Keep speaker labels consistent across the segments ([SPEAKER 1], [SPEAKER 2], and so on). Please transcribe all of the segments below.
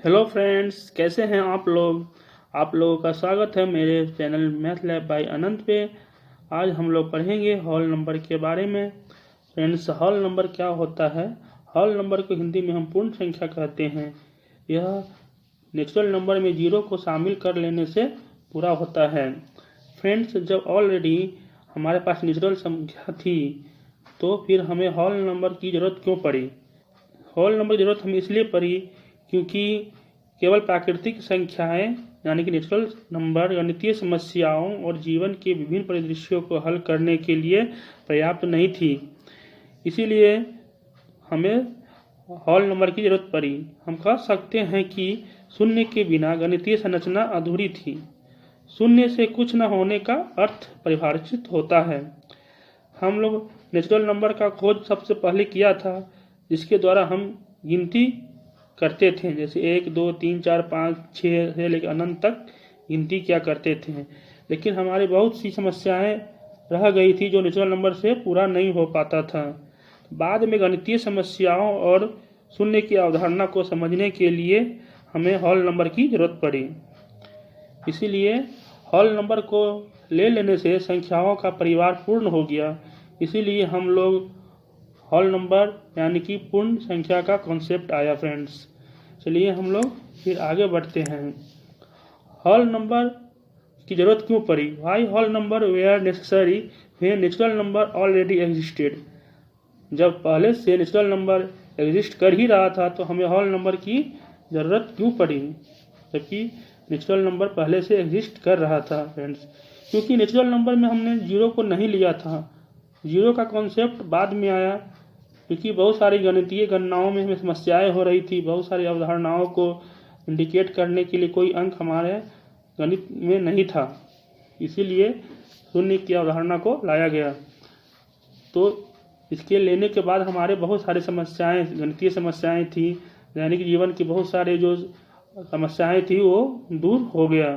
[SPEAKER 1] Hello friends, कैसे हैं आप लोग। आप लोगों का स्वागत है मेरे चैनल मैथ लैब बाय अनंत पे। आज हम लोग पढ़ेंगे हॉल नंबर के बारे में। फ्रेंड्स, हॉल नंबर क्या होता है। हॉल नंबर को हिंदी में हम पूर्ण संख्या कहते हैं। यह नेचुरल नंबर में जीरो को शामिल कर लेने से पूरा होता है। फ्रेंड्स, जब ऑलरेडी हमारे पास नेचुरल संख्या थी तो फिर हमें हॉल नंबर की ज़रूरत क्यों पड़ी। हॉल नंबर की ज़रूरत हमें इसलिए पड़ी क्योंकि केवल प्राकृतिक संख्याएं यानी कि नेचुरल नंबर गणितीय समस्याओं और जीवन के विभिन्न परिदृश्यों को हल करने के लिए पर्याप्त नहीं थी। इसीलिए हमें हॉल नंबर की ज़रूरत पड़ी। हम कह सकते हैं कि शून्य के बिना गणितीय संरचना अधूरी थी। शून्य से कुछ न होने का अर्थ परिभाषित होता है। हम लोग नेचुरल नंबर का खोज सबसे पहले किया था, जिसके द्वारा हम गिनती करते थे, जैसे 1 2 3 4 5 6 से लेकर अनंत तक गिनती किया करते थे। लेकिन हमारी बहुत सी समस्याएं रह गई थी जो नेचुरल नंबर से पूरा नहीं हो पाता था। बाद में गणितीय समस्याओं और शून्य की अवधारणा को समझने के लिए हमें हॉल नंबर की जरूरत पड़ी। इसीलिए हॉल नंबर को ले लेने से संख्याओं का परिवार पूर्ण हो गया। इसीलिए हम लोग हॉल नंबर यानी कि पूर्ण संख्या का कॉन्सेप्ट आया। फ्रेंड्स, चलिए हम लोग फिर आगे बढ़ते हैं। हॉल नंबर की ज़रूरत क्यों पड़ी। Why whole number were necessary when natural number already existed. जब पहले से नेचुरल नंबर एग्जिस्ट कर ही रहा था तो हमें हॉल नंबर की ज़रूरत क्यों पड़ी, जबकि नेचुरल नंबर पहले से एग्जिस्ट कर रहा था। फ्रेंड्स, क्योंकि नेचुरल नंबर में हमने जीरो को नहीं लिया था। जीरो का कॉन्सेप्ट बाद में आया, क्योंकि बहुत सारी गणितीय गणनाओं में हमें समस्याएं हो रही थी। बहुत सारी अवधारणाओं को इंडिकेट करने के लिए कोई अंक हमारे गणित में नहीं था, इसीलिए शून्य की अवधारणा को लाया गया। तो इसके लेने के बाद हमारे बहुत सारी समस्याएं, गणितीय समस्याएं थी, यानी कि जीवन की बहुत सारे जो समस्याएं थी वो दूर हो गया।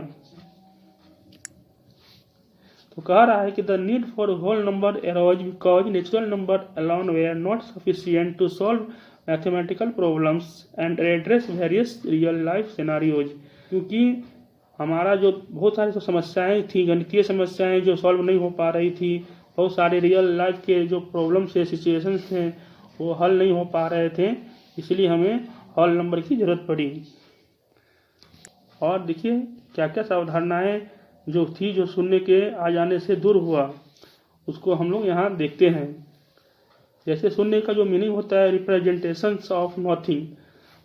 [SPEAKER 1] तो कह रहा है कि the need for whole number arise because natural number alone were not sufficient to solve mathematical problems and address various real life scenarios. क्योंकि हमारा जो बहुत सारी समस्याएं थी, गणितीय समस्याएं जो सॉल्व नहीं हो पा रही थी, बहुत सारे रियल लाइफ के जो प्रॉब्लम्स थे, सिचुएशंस थे, वो हल नहीं हो पा रहे थे। इसलिए हमें हॉल नंबर की ज़रूरत पड़ी। और देखिए क्या क्या अवधारणाएं जो थी, जो शून्य के आ जाने से दूर हुआ, उसको हम लोग यहाँ देखते हैं। जैसे शून्य का जो मीनिंग होता है रिप्रेजेंटेशंस ऑफ नथिंग,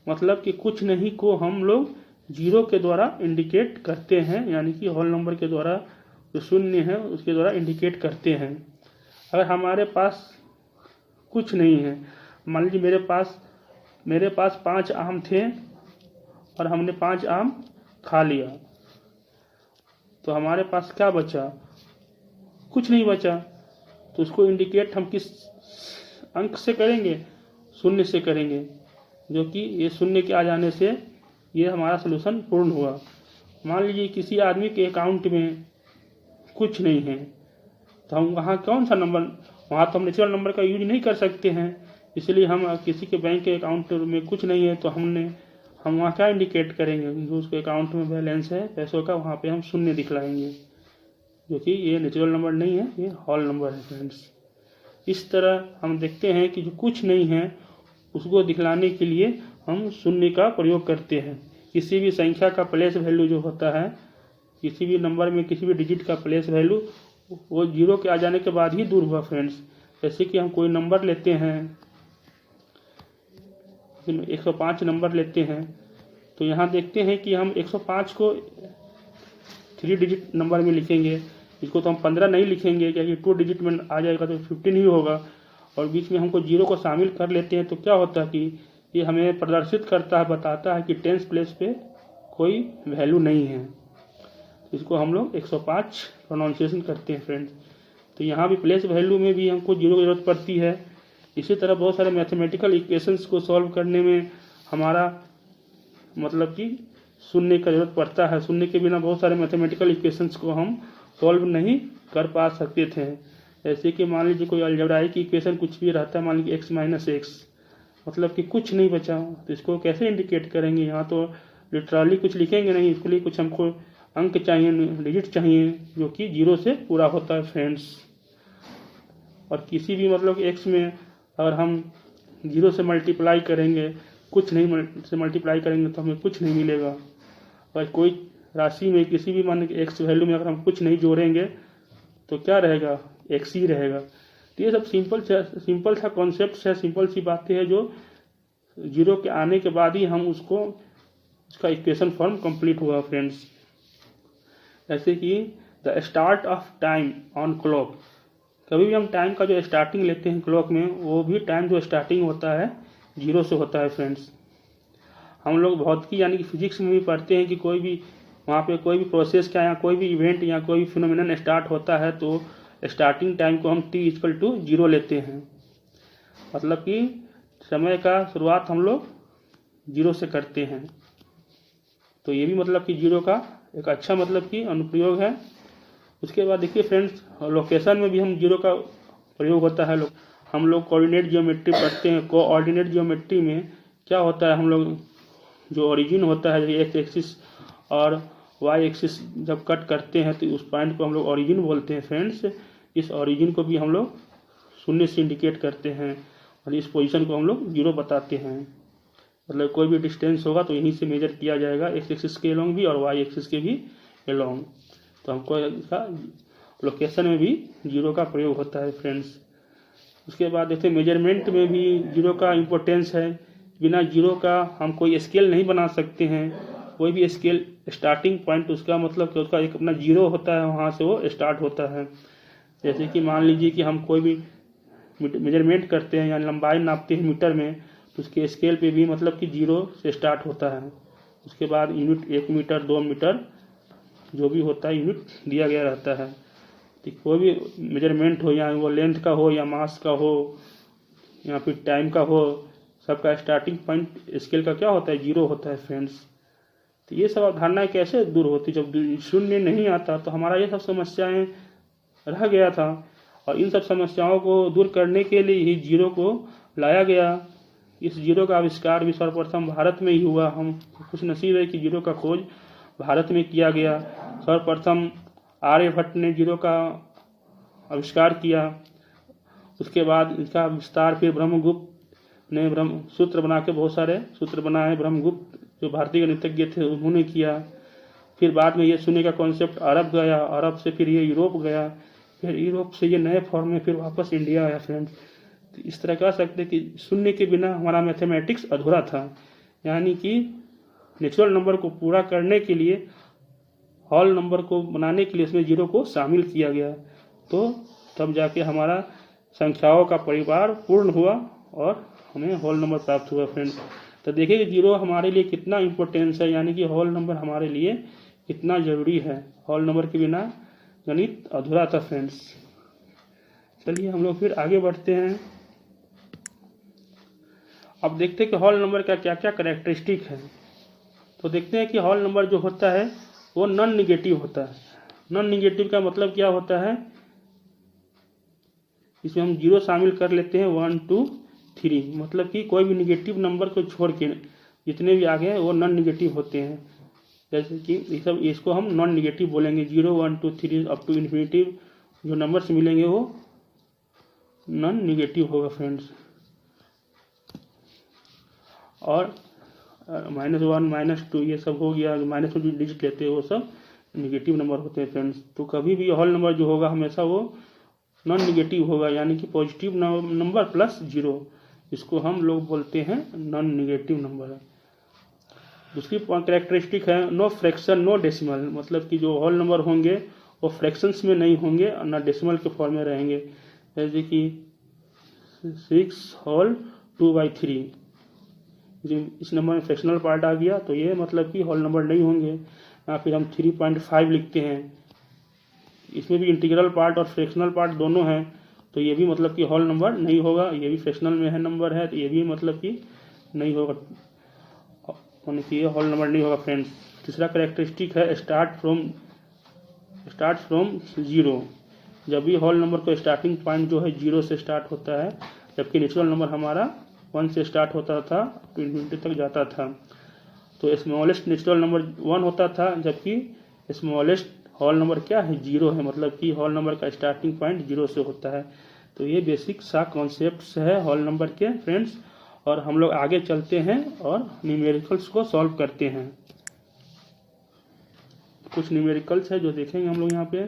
[SPEAKER 1] मतलब कि कुछ नहीं को हम लोग जीरो के द्वारा इंडिकेट करते हैं, यानी कि होल नंबर के द्वारा जो शून्य है उसके द्वारा इंडिकेट करते हैं। अगर हमारे पास कुछ नहीं है, मान लीजिए मेरे पास 5 आम थे और हमने 5 आम खा लिया, तो हमारे पास क्या बचा, कुछ नहीं बचा। तो उसको इंडिकेट हम किस अंक से करेंगे, शून्य से करेंगे, जो कि ये शून्य के आ जाने से ये हमारा सलूशन पूर्ण हुआ। मान लीजिए किसी आदमी के अकाउंट में कुछ नहीं है, तो हम वहाँ कौन सा नंबर, वहाँ तो हम नेचुरल नंबर का यूज नहीं कर सकते हैं। इसलिए हम किसी के बैंक के अकाउंट में कुछ नहीं है तो हम वहाँ क्या इंडिकेट करेंगे, जो उसके अकाउंट में बैलेंस है पैसों का, वहाँ पे हम शून्य दिखलाएंगे, जो कि ये नेचुरल नंबर नहीं है, ये हॉल नंबर है। फ्रेंड्स, इस तरह हम देखते हैं कि जो कुछ नहीं है उसको दिखलाने के लिए हम शून्य का प्रयोग करते हैं। किसी भी संख्या का प्लेस वैल्यू जो होता है, किसी भी नंबर में किसी भी डिजिट का प्लेस वैल्यू वो जीरो के आ जाने के बाद ही दूर हुआ। फ्रेंड्स, जैसे कि हम कोई नंबर लेते हैं, 105 नंबर लेते हैं, तो यहाँ देखते हैं कि हम 105 को 3 डिजिट नंबर में लिखेंगे। इसको तो हम 15 नहीं लिखेंगे, क्योंकि 2 डिजिट में आ जाएगा तो 15 ही होगा। और बीच में हमको जीरो को शामिल कर लेते हैं, तो क्या होता है कि ये हमें प्रदर्शित करता है, बताता है कि टेंस प्लेस पे कोई वैल्यू नहीं है। इसको हम लोग 105 प्रोनाउंसिएशन करते हैं। फ्रेंड्स, तो यहाँ भी प्लेस वैल्यू में भी हमको जीरो की जरूरत पड़ती है। इसी तरह बहुत सारे मैथमेटिकल इक्वेशंस को सॉल्व करने में हमारा मतलब कि शून्य का जरूरत पड़ता है। शून्य के बिना बहुत सारे मैथमेटिकल इक्वेशंस को हम सॉल्व नहीं कर पा सकते थे। जैसे कि मान लीजिए कोई अलजेब्राइक इक्वेशन कुछ भी रहता है, मान लीजिए x - x, मतलब कि कुछ नहीं बचा, तो इसको कैसे इंडिकेट करेंगे। यहाँ तो लिटरली कुछ लिखेंगे नहीं, इसके लिए कुछ हमको अंक चाहिए, डिजिट चाहिए, जो कि 0 से पूरा होता है फ्रेंड्स। और किसी भी मतलब एक्स में अगर हम 0 से मल्टीप्लाई करेंगे, कुछ नहीं से मल्टीप्लाई करेंगे तो हमें कुछ नहीं मिलेगा। और कोई राशि में किसी भी मान एक्स वैल्यू में अगर हम कुछ नहीं जोड़ेंगे तो क्या रहेगा, एक्स ही रहेगा। तो ये सब सिंपल सा कॉन्सेप्ट है, सिंपल सी बातें हैं जो 0 के आने के बाद ही हम उसका इक्वेशन फॉर्म कंप्लीट हुआ फ्रेंड्स। जैसे कि the start of time on clock, कभी भी हम टाइम का जो स्टार्टिंग लेते हैं क्लॉक में, वो भी टाइम जो स्टार्टिंग होता है 0 से होता है फ्रेंड्स। हम लोग भौतिकी यानी कि फिजिक्स में भी पढ़ते हैं कि कोई भी वहाँ पे कोई भी प्रोसेस का या कोई भी इवेंट या कोई भी फिनोमिनन स्टार्ट होता है तो स्टार्टिंग टाइम को हम t=0 लेते हैं। मतलब कि समय का शुरुआत हम लोग 0 से करते हैं। तो ये भी मतलब कि 0 का एक अच्छा मतलब कि अनुप्रयोग है। उसके बाद देखिए फ्रेंड्स, लोकेशन में भी हम 0 का प्रयोग होता है। हम लोग कोऑर्डिनेट जियोमेट्री पढ़ते हैं। कोऑर्डिनेट जियोमेट्री में क्या होता है, हम लोग जो ओरिजिन होता है एक्स एक्सिस और वाई एक्सिस जब कट करते हैं तो उस पॉइंट को हम लोग ओरिजिन बोलते हैं फ्रेंड्स। इस ओरिजिन को भी हम लोग 0 से इंडिकेट करते हैं और इस पोजीशन को हम लोग 0 बताते हैं। मतलब कोई भी डिस्टेंस होगा तो यहीं से मेजर किया जाएगा, एक्स एक्सिस के अलोंग भी और वाई एक्सिस के भी अलोंग। तो हमको इसका लोकेशन में भी 0 का प्रयोग होता है फ्रेंड्स। उसके बाद देखते मेजरमेंट में भी 0 का इम्पोर्टेंस है। बिना 0 का हम कोई स्केल नहीं बना सकते हैं। कोई भी स्केल स्टार्टिंग पॉइंट उसका मतलब कि उसका एक अपना 0 होता है, वहाँ से वो स्टार्ट होता है। जैसे कि मान लीजिए कि हम कोई भी मेजरमेंट करते हैं या लंबाई नापते हैं मीटर में, तो उसके स्केल पे भी मतलब कि 0 से स्टार्ट होता है। उसके बाद यूनिट 1 मीटर 2 मीटर जो भी होता है यूनिट दिया गया रहता है। तो कोई भी मेजरमेंट हो, या वो लेंथ का हो या मास का हो या फिर टाइम का हो, सबका स्टार्टिंग पॉइंट स्केल का क्या होता है, 0 होता है फ्रेंड्स। तो ये सब अवधारणाएं कैसे दूर होती, जब 0 नहीं आता तो हमारा ये सब समस्याएं रह गया था। और इन सब समस्याओं को दूर करने के लिए ही 0 को लाया गया। इस 0 का आविष्कार भी सर्वप्रथम भारत में ही हुआ। हम खुश नसीब है कि 0 का खोज भारत में किया गया। सर्वप्रथम आर्यभट्ट ने 0 का आविष्कार किया। उसके बाद इसका विस्तार फिर ब्रह्मगुप्त ने सूत्र बना के बहुत सारे सूत्र बनाए। ब्रह्मगुप्त जो भारतीय गणितज्ञ थे उन्होंने किया। फिर बाद में ये शून्य का कॉन्सेप्ट अरब गया, अरब से फिर ये यूरोप गया, फिर यूरोप से ये नए फॉर्म में फिर वापस इंडिया आया फ्रेंड्स। तो इस तरह कह सकते कि शून्य के बिना हमारा मैथमेटिक्स अधूरा था। यानी कि नेचुरल नंबर को पूरा करने के लिए, होल नंबर को बनाने के लिए इसमें 0 को शामिल किया गया। तो तब जाके हमारा संख्याओं का परिवार पूर्ण हुआ और हमें होल नंबर प्राप्त हुआ फ्रेंड्स। तो देखिए कि 0 हमारे लिए कितना इम्पोर्टेंस है, यानी कि होल नंबर हमारे लिए कितना ज़रूरी है। होल नंबर के बिना गणित अधूरा था फ्रेंड्स। चलिए हम लोग फिर आगे बढ़ते हैं। अब देखते हैं कि होल नंबर का क्या क्या कैरेक्टरिस्टिक है। तो देखते हैं कि होल नंबर जो होता है वो नॉन निगेटिव होता है। नॉन निगेटिव का मतलब क्या होता है, इसमें हम 0 शामिल कर लेते हैं 1 2 3, मतलब कि कोई भी निगेटिव नंबर को छोड़ के जितने भी आगे हैं वो नॉन निगेटिव होते हैं। जैसे कि ये सब, इसको हम नॉन निगेटिव बोलेंगे। 0 1 2 3 अप टू इन्फिनिटिव जो नंबर्स मिलेंगे वो नॉन निगेटिव होगा फ्रेंड्स। और -1 -2 ये सब हो गया, माइनस में जो डिजिट लेते हैं वो सब निगेटिव नंबर होते हैं फ्रेंड्स। तो कभी भी होल नंबर जो होगा हमेशा वो नॉन निगेटिव होगा, यानी कि पॉजिटिव नंबर प्लस 0, इसको हम लोग बोलते हैं नॉन निगेटिव नंबर। दूसरी कैरेक्टरिस्टिक है नो फ्रैक्शन नो डेसिमल, मतलब कि जो होल नंबर होंगे वो फ्रैक्शंस में नहीं होंगे और ना डेसिमल के फॉर्म में रहेंगे। जैसे कि 6 होल 2/3, इस नंबर में फ्रैक्शनल पार्ट आ गया तो ये मतलब कि होल नंबर नहीं होंगे। या फिर हम 3.5 लिखते हैं, इसमें भी इंटीग्रल पार्ट और फ्रैक्शनल पार्ट दोनों हैं, तो ये भी मतलब कि होल नंबर नहीं होगा। ये भी फ्रैक्शनल में है नंबर है, तो ये भी मतलब कि नहीं होगा, यानी कि ये होल नंबर नहीं होगा फ्रेंड्स। तीसरा कैरेक्टरिस्टिक है स्टार्ट फ्रॉम 0, जब भी होल नंबर को स्टार्टिंग पॉइंट जो है 0 से स्टार्ट होता है, जबकि नेचुरल नंबर हमारा 1 से स्टार्ट होता था तो इन्फिनिटी तक जाता था। तो स्मॉलेस्ट नेचुरल नंबर 1 होता था, जबकि स्मॉलेस्ट होल नंबर क्या है 0 है, मतलब कि होल नंबर का स्टार्टिंग पॉइंट 0 से होता है। तो ये बेसिक सा कॉन्सेप्ट है होल नंबर के फ्रेंड्स। और हम लोग आगे चलते हैं और न्यूमेरिकल्स को सॉल्व करते हैं। कुछ न्यूमेरिकल्स है जो देखेंगे हम लोग यहाँ पे।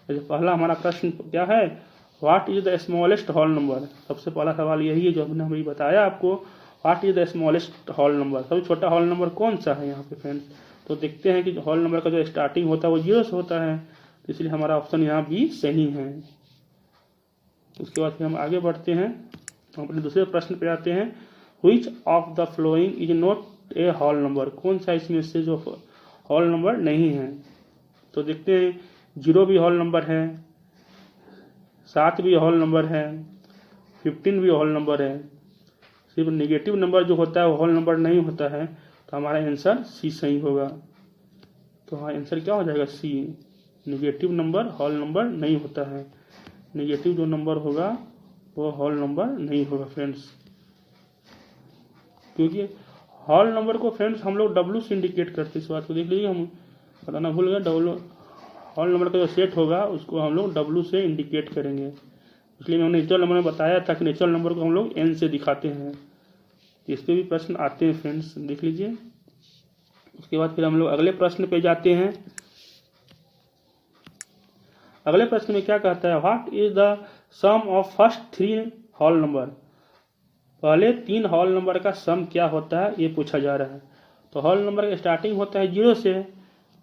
[SPEAKER 1] पहला हमारा प्रश्न क्या है, what is the smallest whole number. सबसे पहला सवाल यही है जो हमने अभी बताया आपको, what is the smallest whole number, सबसे छोटा होल नंबर कौन सा है यहाँ पे फ्रेंड्स। तो देखते हैं कि होल नंबर का जो स्टार्टिंग होता है वो 0 से होता है, तो इसलिए हमारा ऑप्शन यहाँ बी सही है। उसके बाद फिर हम आगे बढ़ते हैं, हम अपने दूसरे प्रश्न पे आते हैं। Which of the following is not a whole number, कौन सा इसमें से जो होल नंबर नहीं है। तो देखते हैं 0 भी होल नंबर है, 7 भी होल नंबर है, 15 भी होल नंबर है, सिर्फ नेगेटिव नंबर जो होता है वो होल नंबर नहीं होता है। तो हमारा आंसर सी सही होगा। तो हमारा आंसर क्या हो जाएगा, सी। नेगेटिव नंबर होल नंबर नहीं होता है, नेगेटिव जो नंबर होगा वो होल नंबर नहीं होगा फ्रेंड्स। क्योंकि होल नंबर को फ्रेंड्स हम लोग डब्ल्यू से इंडिकेट करते हैं। इस बात को देख लीजिए, हम बताना भूल गए, डब्ल्यू होल नंबर का जो सेट होगा उसको हम लोग डब्ल्यू से इंडिकेट करेंगे। इसलिए मैंने नेचुरल नंबर में बताया था कि नेचुरल नंबर को हम लोग एन से दिखाते हैं। इस पे भी प्रश्न आते हैं फ्रेंड्स, देख लीजिए। उसके बाद फिर हम लोग अगले प्रश्न पे जाते हैं। अगले प्रश्न में क्या कहता है, what is the sum of first 3 whole number. पहले 3 होल नंबर का सम क्या होता है ये पूछा जा रहा है। तो होल नंबर का स्टार्टिंग होता है 0 से,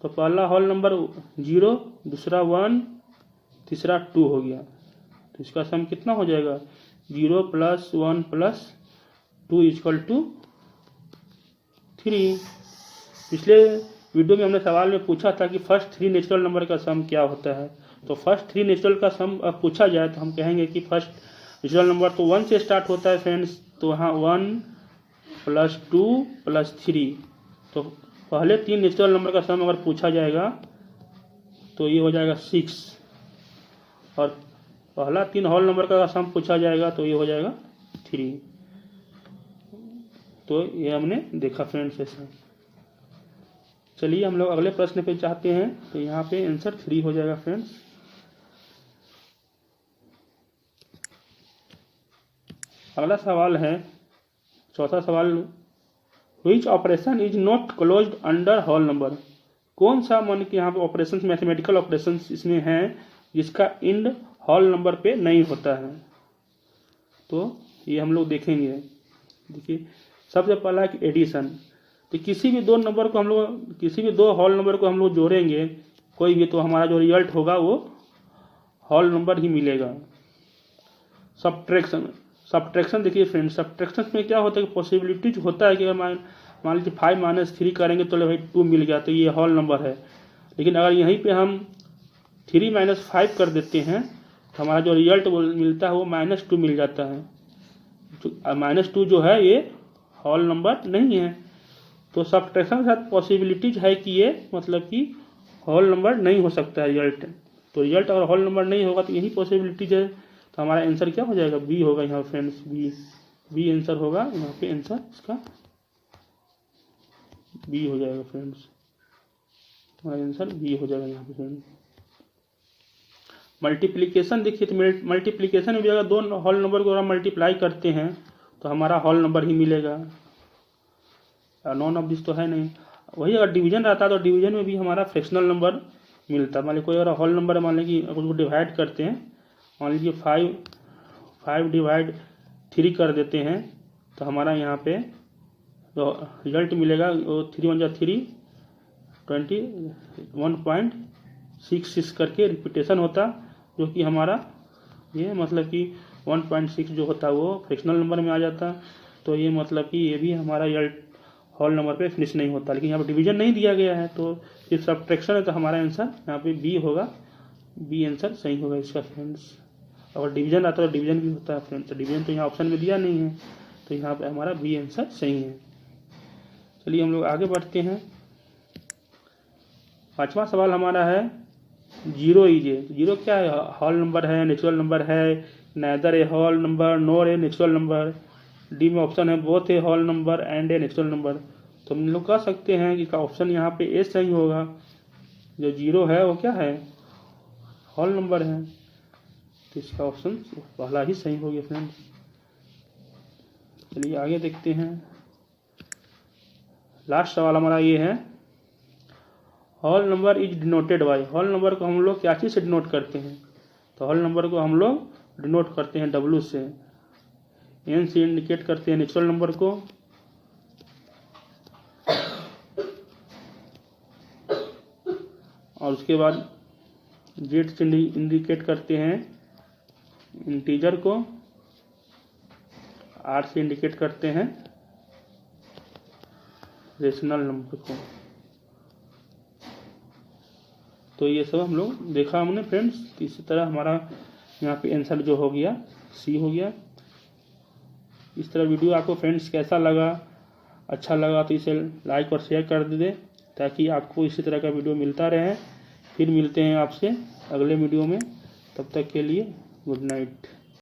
[SPEAKER 1] तो पहला होल नंबर 0, दूसरा 1, तीसरा 2 हो गया। तो इसका सम कितना हो जाएगा, 0 + 1 + 2 = 3। पिछले वीडियो में हमने सवाल में पूछा था कि फर्स्ट 3 नेचुरल नंबर का सम क्या होता है। तो फर्स्ट 3 नेचुरल का सम अब पूछा जाए तो हम कहेंगे कि फर्स्ट नेचुरल नंबर तो 1 से स्टार्ट होता है फ्रेंड्स। तो यहाँ 1 + 2 + 3, तो पहले 3 नेचुरल नंबर का सम अगर पूछा जाएगा तो ये हो जाएगा 6, और पहला 3 होल नंबर का सम पूछा जाएगा तो ये हो जाएगा 3। तो ये हमने देखा फ्रेंड्स ऐसा। चलिए हम लोग अगले प्रश्न पे चाहते हैं, तो यहाँ पे आंसर 3 हो जाएगा फ्रेंड्स। अगला सवाल है, चौथा सवाल, which operation is not closed under whole number. कौन सा मान कि यहाँ पे ऑपरेशंस, मैथमेटिकल ऑपरेशंस इसमें हैं जिसका इंड होल नंबर पे नहीं होता है। तो ये हम लोग देखेंगे। देखिए सबसे पहला है कि एडिशन। तो किसी भी 2 नंबर को हम लोग, किसी भी 2 होल नंबर को हम लोग जोड़ेंगे कोई भी, तो हमारा जो रिजल्ट होगा वो होल नंबर ही मिलेगा। सब्ट्रैक्शन देखिए फ्रेंड्स, सब्ट्रैक्शन में क्या होता है कि पॉसिबिलिटीज होता है कि अगर मान लीजिए 5 - 3 करेंगे तो भाई 2 मिल गया, तो ये होल नंबर है। लेकिन अगर यहीं पे हम 3 - 5 कर देते हैं तो हमारा जो रिजल्ट मिलता है वो -2 मिल जाता है। -2 जो है ये होल नंबर नहीं है। तो सब्ट्रैक्शन के साथ पॉसिबिलिटीज है कि ये मतलब कि होल नंबर नहीं हो सकता है रिजल्ट। तो रिजल्ट अगर होल नंबर नहीं होगा तो यही पॉसिबिलिटीज है। तो हमारा आंसर क्या हो जाएगा, बी होगा यहाँ फ्रेंड्स, बी आंसर होगा यहाँ पे। आंसर इसका बी हो जाएगा फ्रेंड्स, हमारा आंसर बी हो जाएगा यहाँ पे फ्रेंड्स। मल्टीप्लिकेशन देखिए, तो मल्टीप्लिकेशन में भी अगर 2 होल नंबर को हम मल्टीप्लाई करते हैं तो हमारा होल नंबर ही मिलेगा। नॉन ऑफ दिस तो है नहीं। वही अगर डिवीजन रहता है तो डिवीजन में भी हमारा फ्रैक्शनल नंबर मिलता है। मान लीजिए कोई अगर होल नंबर मान लीजिए कि उसको डिवाइड करते हैं, मान लीजिए 5 / 3 कर देते हैं तो हमारा यहाँ पे तो रिजल्ट मिलेगा वो 3 × 3 = 1.66 करके रिपीटेशन होता, जो कि हमारा ये मतलब कि 1.6 जो होता है वो फ्रैक्शनल नंबर में आ जाता। तो ये मतलब कि ये भी हमारा रिजल्ट होल नंबर पे फिनिश नहीं होता। लेकिन यहाँ पर डिवीजन नहीं दिया गया है तो सिर्फ सब्ट्रैक्शन है, तो हमारा आंसर यहाँ पे बी होगा, बी आंसर सही होगा इसका फ्रेंड्स। अगर डिवीजन आता है तो डिवीजन भी होता है फ्रेंड्स, तो डिवीजन तो यहाँ ऑप्शन में दिया नहीं है, तो यहाँ पे हमारा बी आंसर सही है। चलिए हम लोग आगे बढ़ते हैं। 5वां सवाल हमारा है, 0 इज ए। 0 क्या है, होल नंबर है, नेचुरल नंबर है, neither a whole number nor a natural number. D में ऑप्शन है both a whole number and a natural number. तो हम लोग कह सकते हैं कि ऑप्शन यहाँ पे ए सही होगा। जो 0 है वो क्या है, होल नंबर है, तो इसका ऑप्शन पहला ही सही हो गया फ्रेंड्स। चलिए आगे देखते हैं। लास्ट सवाल हमारा ये है, whole number is denoted by. Whole number को हम लोग क्या चीज़ से डिनोट करते हैं, तो होल नंबर को हम लोग डिनोट करते हैं W से। N से इंडिकेट करते हैं नेचुरल नंबर को, और उसके बाद Z से इंडिकेट करते हैं इंटीजर को, R से इंडिकेट करते हैं रेशनल नंबर को। तो ये सब हम लोग देखा हमने फ्रेंड्स। इसी तरह हमारा यहाँ पे आंसर जो हो गया C हो गया। इस तरह वीडियो आपको फ्रेंड्स कैसा लगा, अच्छा लगा तो इसे लाइक और शेयर कर दे ताकि आपको इसी तरह का वीडियो मिलता रहे। फिर मिलते हैं आपसे अगले वीडियो में, तब तक के लिए गुड नाइट।